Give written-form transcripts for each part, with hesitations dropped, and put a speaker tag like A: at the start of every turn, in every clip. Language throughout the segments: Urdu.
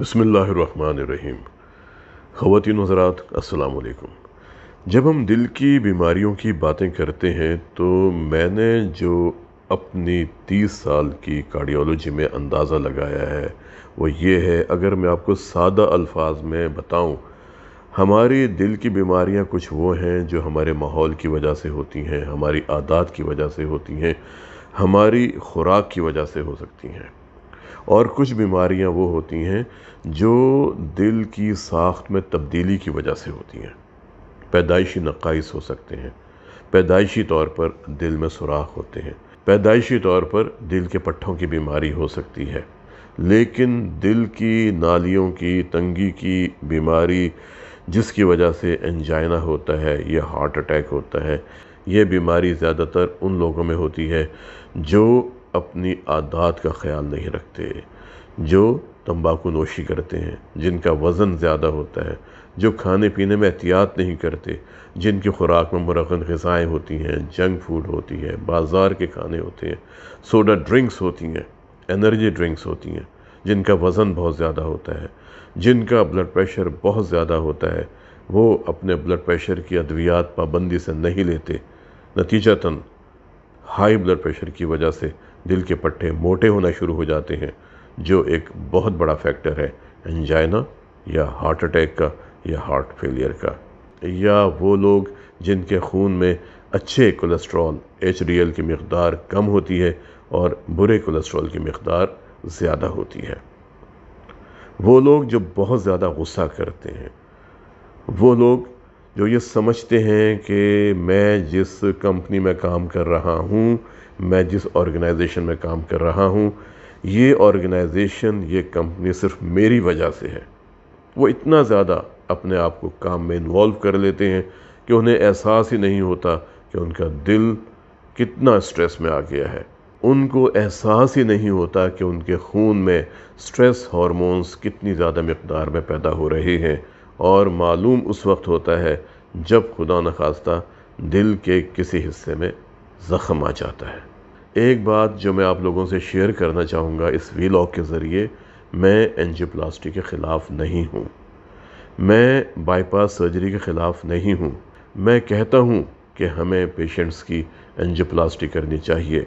A: بسم اللہ الرحمن الرحیم۔ خواتین و حضرات السلام علیکم۔ جب ہم دل کی بیماریوں کی باتیں کرتے ہیں تو میں نے جو اپنی 30 سال کی کارڈیالوجی میں اندازہ لگایا ہے وہ یہ ہے، اگر میں آپ کو سادہ الفاظ میں بتاؤں، ہماری دل کی بیماریاں کچھ وہ ہیں جو ہمارے ماحول کی وجہ سے ہوتی ہیں، ہماری عادات کی وجہ سے ہوتی ہیں، ہماری خوراک کی وجہ سے ہو سکتی ہیں، اور کچھ بیماریاں وہ ہوتی ہیں جو دل کی ساخت میں تبدیلی کی وجہ سے ہوتی ہیں۔ پیدائشی نقائص ہو سکتے ہیں، پیدائشی طور پر دل میں سوراخ ہوتے ہیں، پیدائشی طور پر دل کے پٹھوں کی بیماری ہو سکتی ہے، لیکن دل کی نالیوں کی تنگی کی بیماری جس کی وجہ سے انجائنا ہوتا ہے یا ہارٹ اٹیک ہوتا ہے، یہ بیماری زیادہ تر ان لوگوں میں ہوتی ہے جو اپنی عادات کا خیال نہیں رکھتے، جو تمباکو نوشی کرتے ہیں، جن کا وزن زیادہ ہوتا ہے، جو کھانے پینے میں احتیاط نہیں کرتے، جن کی خوراک میں مرغن غذائیں ہوتی ہیں، جنک فوڈ ہوتی ہے، بازار کے کھانے ہوتے ہیں، سوڈا ڈرنکس ہوتی ہیں، انرجی ڈرنکس ہوتی ہیں، جن کا وزن بہت زیادہ ہوتا ہے، جن کا بلڈ پریشر بہت زیادہ ہوتا ہے، وہ اپنے بلڈ پریشر کی ادویات پابندی سے نہیں لیتے، نتیجتاً ہائی بلڈ پریشر کی وجہ سے دل کے پٹھے موٹے ہونا شروع ہو جاتے ہیں، جو ایک بہت بڑا فیکٹر ہے انجائنا یا ہارٹ اٹیک کا یا ہارٹ فیلئر کا۔ یا وہ لوگ جن کے خون میں اچھے کولیسٹرول HDL کی مقدار کم ہوتی ہے اور برے کولیسٹرول کی مقدار زیادہ ہوتی ہے، وہ لوگ جو بہت زیادہ غصہ کرتے ہیں، وہ لوگ جو یہ سمجھتے ہیں کہ میں جس کمپنی میں کام کر رہا ہوں، میں جس آرگنائزیشن میں کام کر رہا ہوں، یہ آرگنائزیشن یہ کمپنی صرف میری وجہ سے ہے، وہ اتنا زیادہ اپنے آپ کو کام میں انوالو کر لیتے ہیں کہ انہیں احساس ہی نہیں ہوتا کہ ان کا دل کتنا سٹریس میں آ گیا ہے، ان کو احساس ہی نہیں ہوتا کہ ان کے خون میں سٹریس ہارمونز کتنی زیادہ مقدار میں پیدا ہو رہے ہیں، اور معلوم اس وقت ہوتا ہے جب خدا نخواستہ دل کے کسی حصے میں زخم آ جاتا ہے۔ ایک بات جو میں آپ لوگوں سے شیئر کرنا چاہوں گا اس ویلاگ کے ذریعے، میں اینجیوپلاسٹی کے خلاف نہیں ہوں، میں بائی پاس سرجری کے خلاف نہیں ہوں، میں کہتا ہوں کہ ہمیں پیشنٹس کی اینجیوپلاسٹی کرنی چاہیے،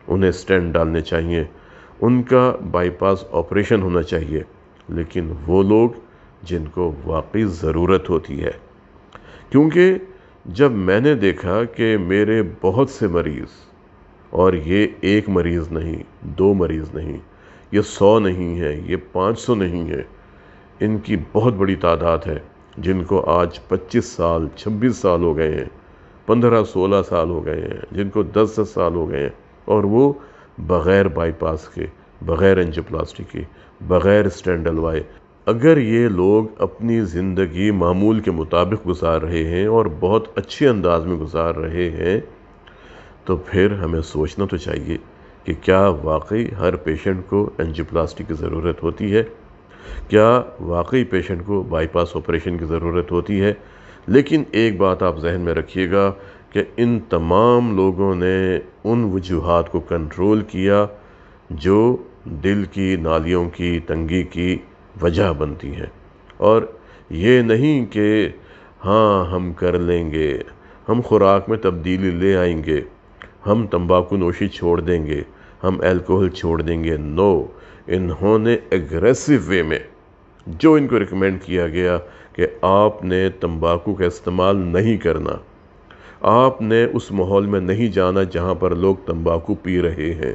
A: انہیں اسٹینٹ ڈالنے چاہیے، ان کا بائی پاس آپریشن ہونا چاہیے، لیکن وہ لوگ جن کو واقعی ضرورت ہوتی ہے، کیونکہ جب میں نے دیکھا کہ میرے بہت سے مریض، اور یہ ایک مریض نہیں، 2 مریض نہیں، یہ 100 نہیں ہے، یہ 500 نہیں ہے، ان کی بہت بڑی تعداد ہے جن کو آج 25 سال 26 سال ہو گئے ہیں، 15-16 سال ہو گئے ہیں، جن کو 10 سال ہو گئے ہیں، اور وہ بغیر بائی پاس کے، بغیر اینجیوپلاسٹی کے، بغیر اسٹینٹ ڈلوائے، اگر یہ لوگ اپنی زندگی معمول کے مطابق گزار رہے ہیں اور بہت اچھے انداز میں گزار رہے ہیں، تو پھر ہمیں سوچنا تو چاہیے کہ کیا واقعی ہر پیشنٹ کو اینجیوپلاسٹی کی ضرورت ہوتی ہے، کیا واقعی پیشنٹ کو بائی پاس آپریشن کی ضرورت ہوتی ہے۔ لیکن ایک بات آپ ذہن میں رکھیے گا کہ ان تمام لوگوں نے ان وجوہات کو کنٹرول کیا جو دل کی نالیوں کی تنگی کی وجہ بنتی ہیں، اور یہ نہیں کہ ہاں ہم کر لیں گے، ہم خوراک میں تبدیلی لے آئیں گے، ہم تمباکو نوشی چھوڑ دیں گے، ہم الکوہل چھوڑ دیں گے۔ نو، انہوں نے ایگریسو وے میں جو ان کو ریکمینڈ کیا گیا کہ آپ نے تمباکو کا استعمال نہیں کرنا، آپ نے اس ماحول میں نہیں جانا جہاں پر لوگ تمباکو پی رہے ہیں،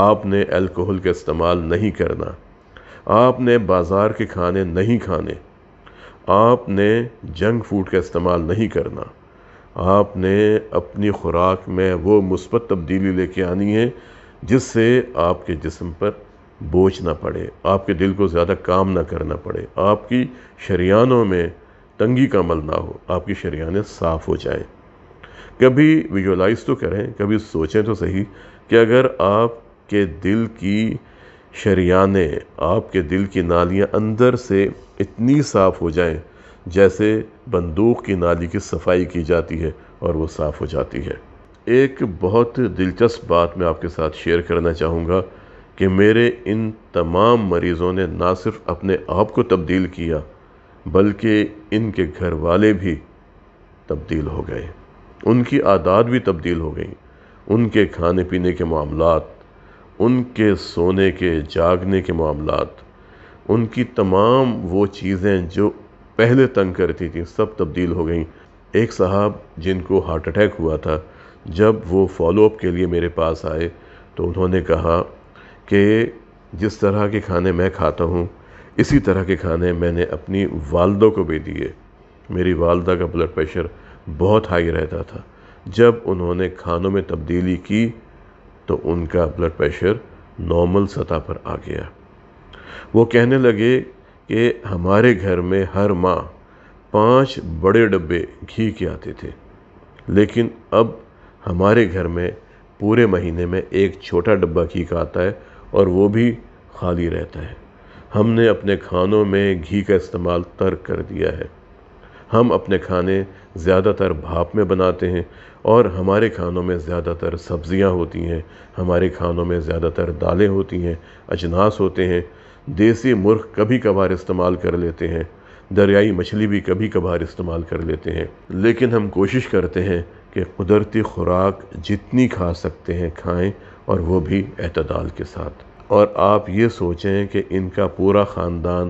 A: آپ نے الکوہل کا استعمال نہیں کرنا، آپ نے بازار کے کھانے نہیں کھانے، آپ نے جنک فوڈ کا استعمال نہیں کرنا، آپ نے اپنی خوراک میں وہ مثبت تبدیلی لے کے آنی ہے جس سے آپ کے جسم پر بوجھ نہ پڑے، آپ کے دل کو زیادہ کام نہ کرنا پڑے، آپ کی شریانوں میں تنگی کا عمل نہ ہو، آپ کی شریانیں صاف ہو جائیں۔ کبھی ویژولائز تو کریں، کبھی سوچیں تو صحیح کہ اگر آپ کے دل کی شریانیں، آپ کے دل کی نالیاں اندر سے اتنی صاف ہو جائیں جیسے بندوق کی نالی کی صفائی کی جاتی ہے اور وہ صاف ہو جاتی ہے۔ ایک بہت دلچسپ بات میں آپ کے ساتھ شیئر کرنا چاہوں گا کہ میرے ان تمام مریضوں نے نہ صرف اپنے آپ کو تبدیل کیا بلکہ ان کے گھر والے بھی تبدیل ہو گئے، ان کی عادات بھی تبدیل ہو گئیں، ان کے کھانے پینے کے معاملات، ان کے سونے کے جاگنے کے معاملات، ان کی تمام وہ چیزیں جو پہلے تنگ کرتی تھیں سب تبدیل ہو گئیں۔ ایک صاحب جن کو ہارٹ اٹیک ہوا تھا، جب وہ فالو اپ کے لیے میرے پاس آئے تو انہوں نے کہا کہ جس طرح کے کھانے میں کھاتا ہوں اسی طرح کے کھانے میں نے اپنی والدہ کو بھی دیے۔ میری والدہ کا بلڈ پریشر بہت ہائی رہتا تھا، جب انہوں نے کھانوں میں تبدیلی کی تو ان کا بلڈ پریشر نارمل سطح پر آ گیا۔ وہ کہنے لگے کہ ہمارے گھر میں ہر ماہ 5 بڑے ڈبے گھی کے آتے تھے، لیکن اب ہمارے گھر میں پورے مہینے میں ایک چھوٹا ڈبہ گھی کا آتا ہے اور وہ بھی خالی رہتا ہے۔ ہم نے اپنے کھانوں میں گھی کا استعمال ترک کر دیا ہے۔ ہم اپنے کھانے زیادہ تر بھاپ میں بناتے ہیں اور ہمارے کھانوں میں زیادہ تر سبزیاں ہوتی ہیں، ہمارے کھانوں میں زیادہ تر دالیں ہوتی ہیں، اجناس ہوتے ہیں، دیسی مرغ کبھی کبھار استعمال کر لیتے ہیں، دریائی مچھلی بھی کبھی کبھار استعمال کر لیتے ہیں، لیکن ہم کوشش کرتے ہیں کہ قدرتی خوراک جتنی کھا سکتے ہیں کھائیں، اور وہ بھی اعتدال کے ساتھ۔ اور آپ یہ سوچیں کہ ان کا پورا خاندان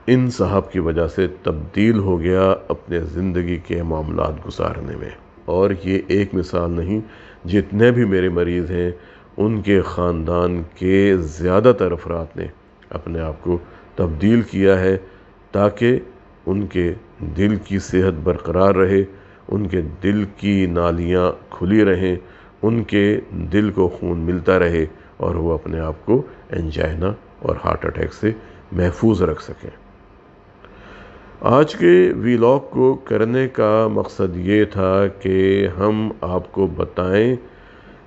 A: ان صاحب کی وجہ سے تبدیل ہو گیا اپنے زندگی کے معاملات گزارنے میں۔ اور یہ ایک مثال نہیں، جتنے بھی میرے مریض ہیں ان کے خاندان کے زیادہ تر افراد نے اپنے آپ کو تبدیل کیا ہے تاکہ ان کے دل کی صحت برقرار رہے، ان کے دل کی نالیاں کھلی رہیں، ان کے دل کو خون ملتا رہے اور وہ اپنے آپ کو انجائنا اور ہارٹ اٹیک سے محفوظ رکھ سکیں۔ آج کے ویلاگ کو کرنے کا مقصد یہ تھا کہ ہم آپ کو بتائیں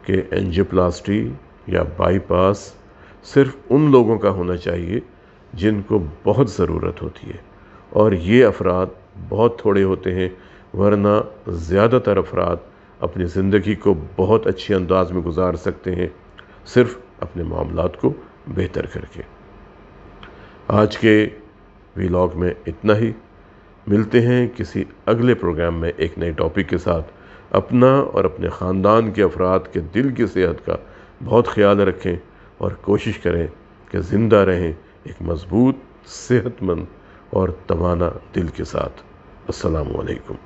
A: کہ اینجیوپلاسٹی یا بائی پاس صرف ان لوگوں کا ہونا چاہیے جن کو بہت ضرورت ہوتی ہے، اور یہ افراد بہت تھوڑے ہوتے ہیں، ورنہ زیادہ تر افراد اپنی زندگی کو بہت اچھے انداز میں گزار سکتے ہیں صرف اپنے معاملات کو بہتر کر کے۔ آج کے ویلاگ میں اتنا ہی، ملتے ہیں کسی اگلے پروگرام میں ایک نئے ٹاپک کے ساتھ۔ اپنا اور اپنے خاندان کے افراد کے دل کی صحت کا بہت خیال رکھیں اور کوشش کریں کہ زندہ رہیں ایک مضبوط، صحت مند اور توانا دل کے ساتھ۔ السلام علیکم۔